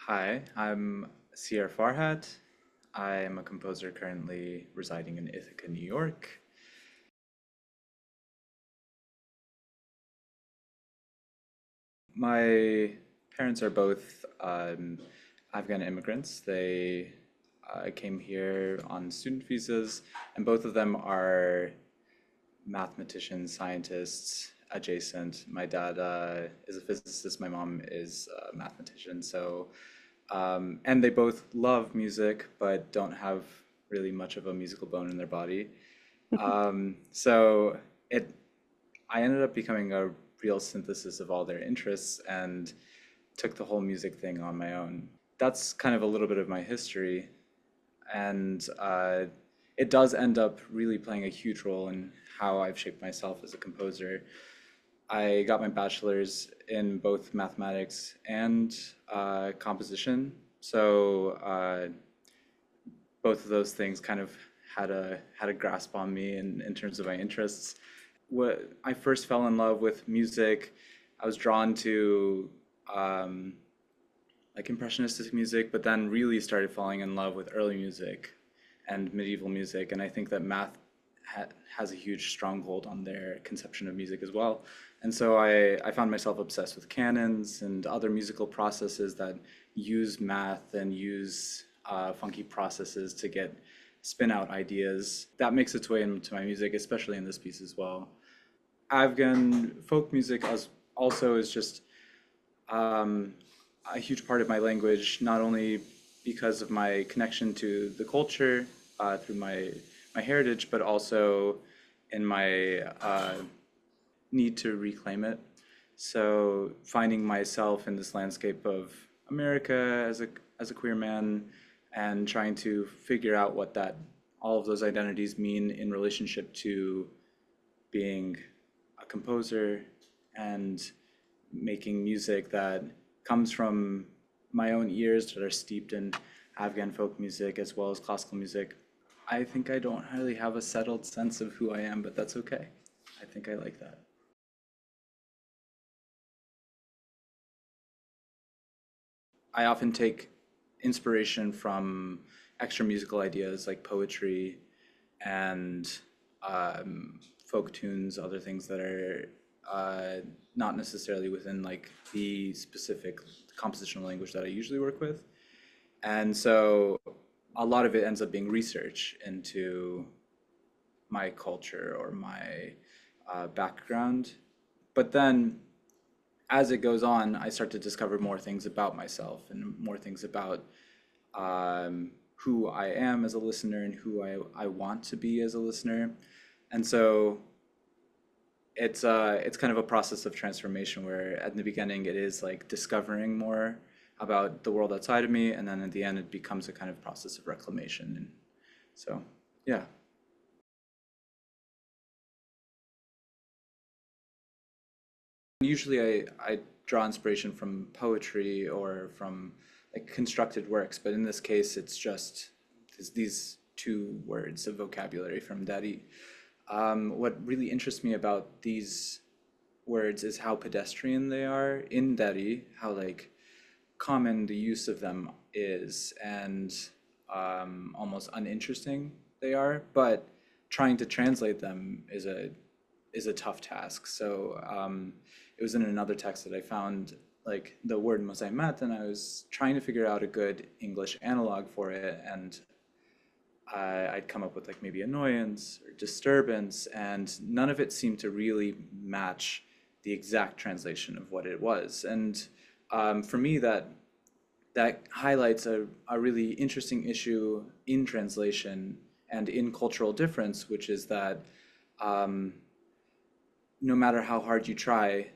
Hi, I'm Seare Farhat. I am a composer currently residing in Ithaca, New York. My parents are both Afghan immigrants. They came here on student visas, and both of them are mathematicians, scientists adjacent. My dad is a physicist, my mom is a mathematician. And they both love music, but don't have really much of a musical bone in their body. So it, I ended up becoming a real synthesis of all their interests and took the whole music thing on my own. That's kind of a little bit of my history, and it does end up really playing a huge role in how I've shaped myself as a composer. I got my bachelor's in both mathematics and composition, so both of those things kind of had a grasp on me in terms of my interests. What I first fell in love with music, I was drawn to um, like impressionistic music, but then really started falling in love with early music and medieval music. And I think that math has a huge stronghold on their conception of music as well. And so I found myself obsessed with canons and other musical processes that use math and use funky processes to get spin out ideas. That makes its way into my music, especially in this piece as well. Afghan folk music as also is just um, a huge part of my language, not only because of my connection to the culture through my heritage, but also in my need to reclaim it. So finding myself in this landscape of America as a queer man and trying to figure out what that all of those identities mean in relationship to being a composer and making music that comes from my own ears that are steeped in Afghan folk music as well as classical music. I think I don't really have a settled sense of who I am, but that's okay. I think I like that. I often take inspiration from extra musical ideas like poetry and folk tunes, other things that are not necessarily within like the specific compositional language that I usually work with. And so a lot of it ends up being research into my culture or my background. But then as it goes on, I start to discover more things about myself and more things about who I am as a listener and who I want to be as a listener. And so it's kind of a process of transformation where at the beginning it is like discovering more about the world outside of me, and then at the end it becomes a kind of process of reclamation. And so, yeah. Usually I draw inspiration from poetry or from like constructed works, but in this case it's just these two words of vocabulary from Dari. What really interests me about these words is how pedestrian they are in Dari, how like common the use of them is, and almost uninteresting they are, but trying to translate them is a tough task. So it was in another text that I found like the word mosaimat, and I was trying to figure out a good English analog for it, and I'd come up with like maybe annoyance or disturbance, and none of it seemed to really match the exact translation of what it was. And for me, that highlights a really interesting issue in translation and in cultural difference, which is that um, no matter how hard you try,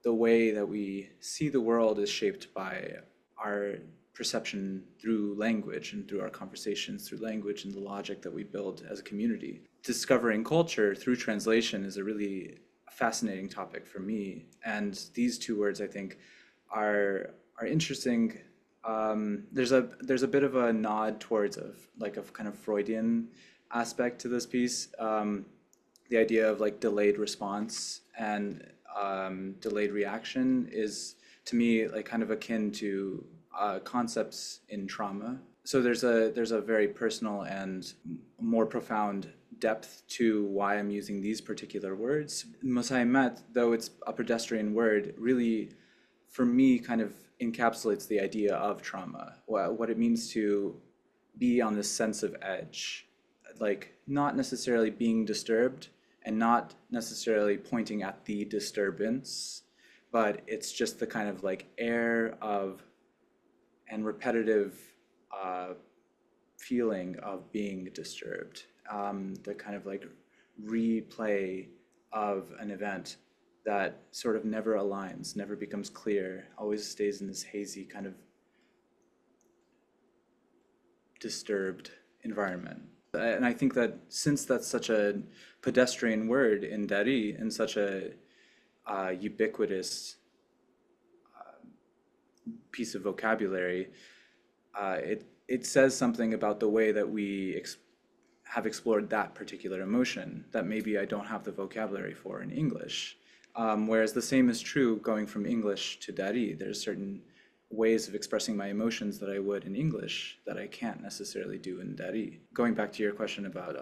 the way that we see the world is shaped by our perception through language and through our conversations through language and the logic that we build as a community. Discovering culture through translation is a really fascinating topic for me, and these two words I think are interesting. There's a bit of a nod towards a kind of Freudian aspect to this piece. The idea of like delayed response and delayed reaction is to me like kind of akin to concepts in trauma. So there's a very personal and more profound depth to why I'm using these particular words. Musaimat, though it's a pedestrian word, really, for me, kind of encapsulates the idea of trauma, what it means to be on this sense of edge, like not necessarily being disturbed and not necessarily pointing at the disturbance, but it's just the kind of like air of and repetitive uh, feeling of being disturbed, the kind of like replay of an event that sort of never aligns, never becomes clear, always stays in this hazy kind of disturbed environment. And I think that since that's such a pedestrian word in Dari and such a ubiquitous piece of vocabulary, it says something about the way that we have explored that particular emotion that maybe I don't have the vocabulary for in English. Whereas the same is true going from English to Dari. There's certain ways of expressing my emotions that I would in English that I can't necessarily do in Dari. Going back to your question about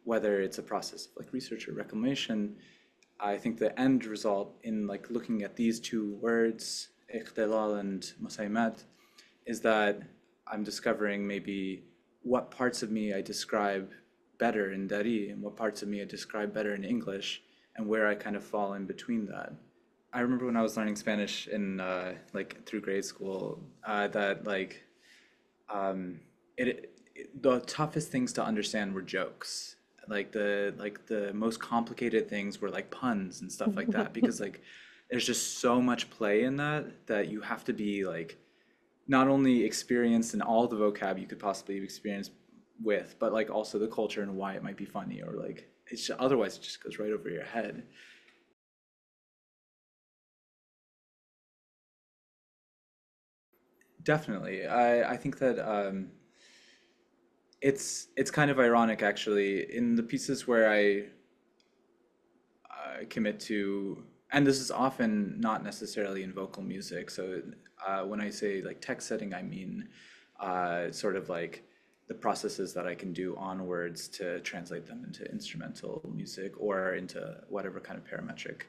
whether it's a process of like research or reclamation, I think the end result in like looking at these two words, ikhtilal and musaimat, is that I'm discovering maybe what parts of me I describe better in Dari and what parts of me I describe better in English and where I kind of fall in between that. I remember when I was learning Spanish in like through grade school, that like the toughest things to understand were jokes. Like the most complicated things were like puns and stuff like that because like there's just so much play in that you have to be like not only experienced in all the vocab you could possibly experience with, but like also the culture and why it might be funny or like it's just, otherwise it just goes right over your head. Definitely. I think that it's kind of ironic actually in the pieces where I commit to, and this is often not necessarily in vocal music. So when I say like text setting, I mean sort of like the processes that I can do on words to translate them into instrumental music or into whatever kind of parametric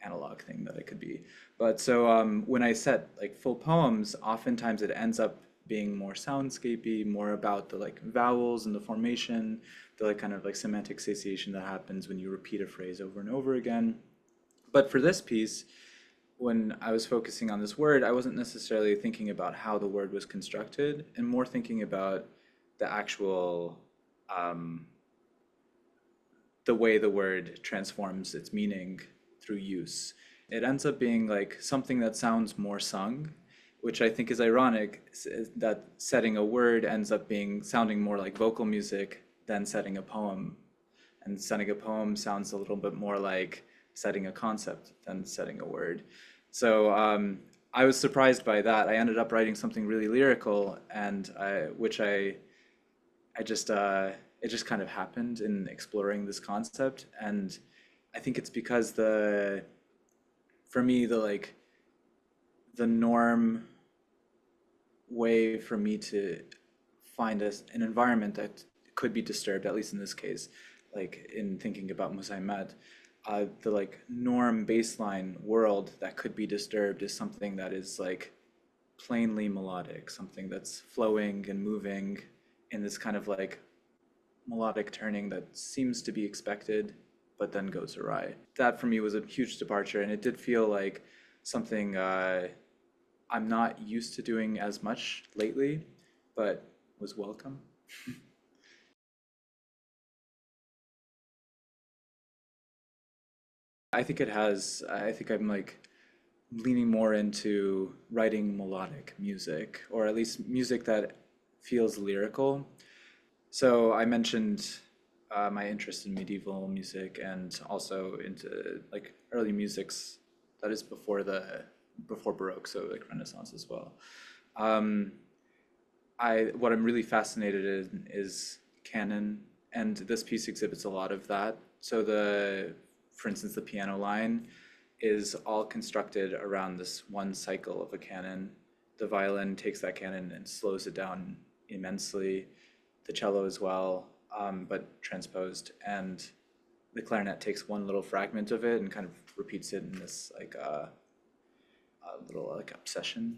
analog thing that it could be. But so when I set like full poems, oftentimes it ends up being more soundscapey, more about the like vowels and the formation, the like kind of like semantic satiation that happens when you repeat a phrase over and over again. But for this piece, when I was focusing on this word, I wasn't necessarily thinking about how the word was constructed and more thinking about the actual the way the word transforms its meaning through use. It ends up being like something that sounds more sung, which I think is ironic that setting a word ends up being sounding more like vocal music than setting a poem. And setting a poem sounds a little bit more like setting a concept than setting a word. So I was surprised by that. I ended up writing something really lyrical, and I just it just kind of happened in exploring this concept, and I think it's because for me the norm way for me to find an environment that could be disturbed, at least in this case, like in thinking about Musaimat, the like norm baseline world that could be disturbed is something that is like plainly melodic, something that's flowing and moving in this kind of like melodic turning that seems to be expected, but then goes awry. That for me was a huge departure, and it did feel like something I'm not used to doing as much lately, but was welcome. I think it has. I think I'm like leaning more into writing melodic music, or at least music that feels lyrical. So I mentioned my interest in medieval music and also into like early musics that is before Baroque, so like Renaissance as well. Um, I what I'm really fascinated in is canon, and this piece exhibits a lot of that. So for instance, the piano line is all constructed around this one cycle of a canon, the violin takes that canon and slows it down immensely, the cello as well, but transposed, and the clarinet takes one little fragment of it and kind of repeats it in this like a little like obsession.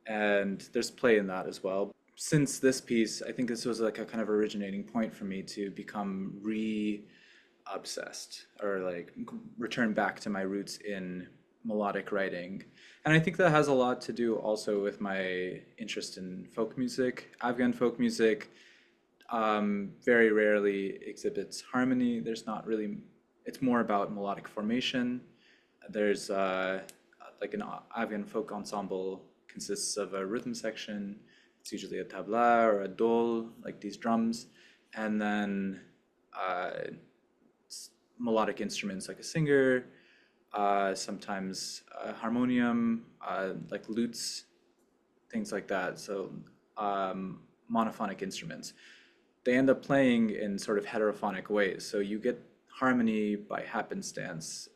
And there's play in that as well. Since this piece, I think this was like a kind of originating point for me to become obsessed or like return back to my roots in melodic writing. And I think that has a lot to do also with my interest in folk music. Afghan folk music very rarely exhibits harmony. There's not really, it's more about melodic formation. There's like an Afghan folk ensemble consists of a rhythm section. It's usually a tabla or a dol, like these drums, and then melodic instruments like a singer, sometimes a harmonium, like lutes, things like that. So monophonic instruments. They end up playing in sort of heterophonic ways. So you get harmony by happenstance.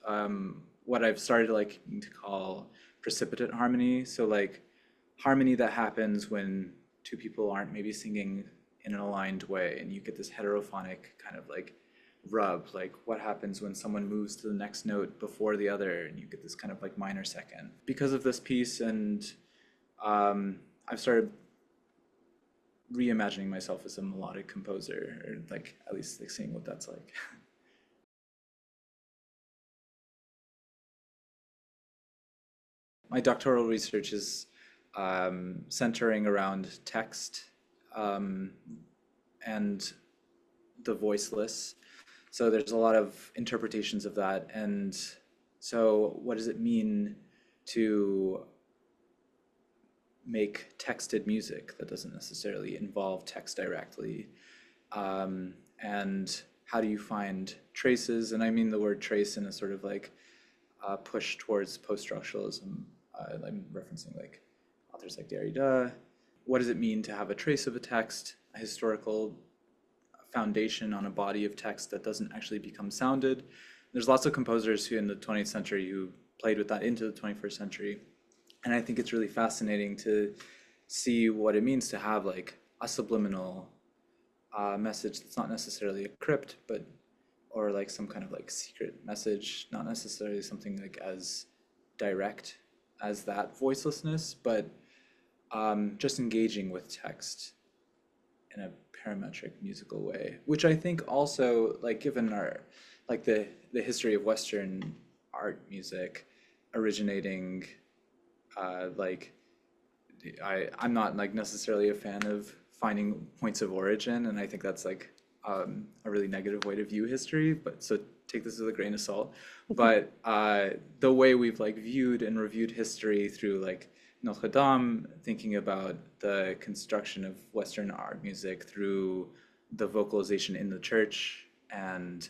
What I've started like to call precipitate harmony. So like harmony that happens when two people aren't maybe singing in an aligned way, and you get this heterophonic kind of like rub, like what happens when someone moves to the next note before the other, and you get this kind of like minor second. Because of this piece, and I've started reimagining myself as a melodic composer, or like at least like seeing what that's like. My doctoral research is centering around text and the voiceless. So there's a lot of interpretations of that. And so what does it mean to make texted music that doesn't necessarily involve text directly? And how do you find traces? And I mean the word trace in a sort of like push towards post-structuralism. I'm referencing like authors like Derrida. What does it mean to have a trace of a text, a historical foundation on a body of text that doesn't actually become sounded? There's lots of composers who in the 20th century who played with that into the 21st century. And I think it's really fascinating to see what it means to have like a subliminal message that's not necessarily a crypt, but or like some kind of like secret message, not necessarily something like as direct as that voicelessness, but just engaging with text in a parametric musical way, which I think also, like given our like the history of Western art music originating like I'm not like necessarily a fan of finding points of origin, and I think that's like a really negative way to view history, but so take this with a grain of salt. But the way we've like viewed and reviewed history through like Notre Dame, thinking about the construction of Western art music through the vocalization in the church, and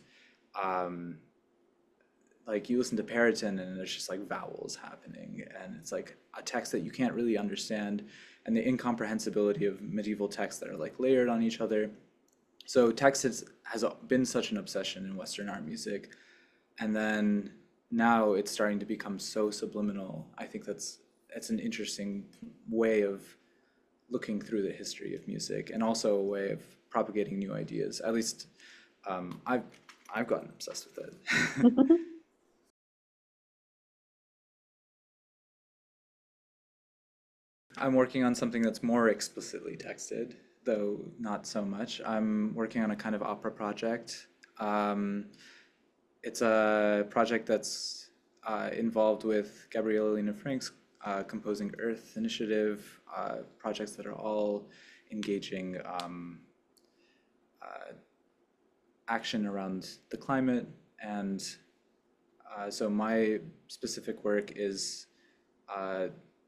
like you listen to Periton and there's just like vowels happening, and it's like a text that you can't really understand, and the incomprehensibility of medieval texts that are like layered on each other. So text has been such an obsession in Western art music, and then now it's starting to become so subliminal. I think that's an interesting way of looking through the history of music, and also a way of propagating new ideas. At least I've gotten obsessed with it. I'm working on something that's more explicitly texted, though not so much. I'm working on a kind of opera project. It's a project that's involved with Gabriela Lena Frank's Composing Earth initiative, projects that are all engaging action around the climate. And so my specific work is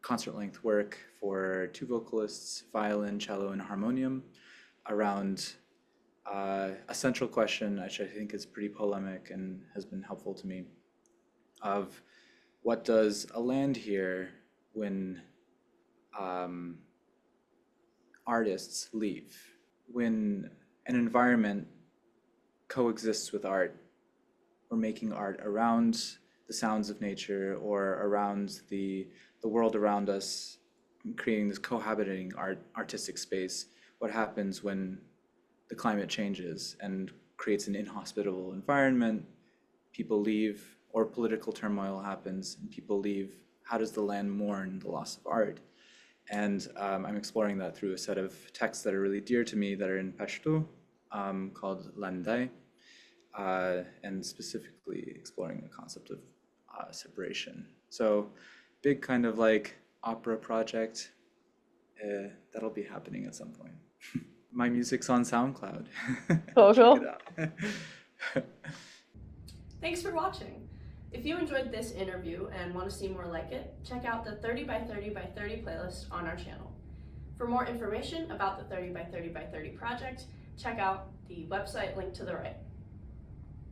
concert-length work for two vocalists, violin, cello, and harmonium, around a central question, which I think is pretty polemic and has been helpful to me, of what does a land here when artists leave, when an environment coexists with art, or making art around the sounds of nature or around the world around us, creating this cohabitating artistic space. What happens when the climate changes and creates an inhospitable environment? People leave, or political turmoil happens, and people leave. How does the land mourn the loss of art? And I'm exploring that through a set of texts that are really dear to me that are in Pashto, called Landai, and specifically exploring the concept of separation. So big kind of like opera project that'll be happening at some point. My music's on SoundCloud. Cool, cool. Check it out. Thanks for watching. If you enjoyed this interview and want to see more like it, check out the 30x30x30 playlist on our channel. For more information about the 30x30x30 project, check out the website linked to the right.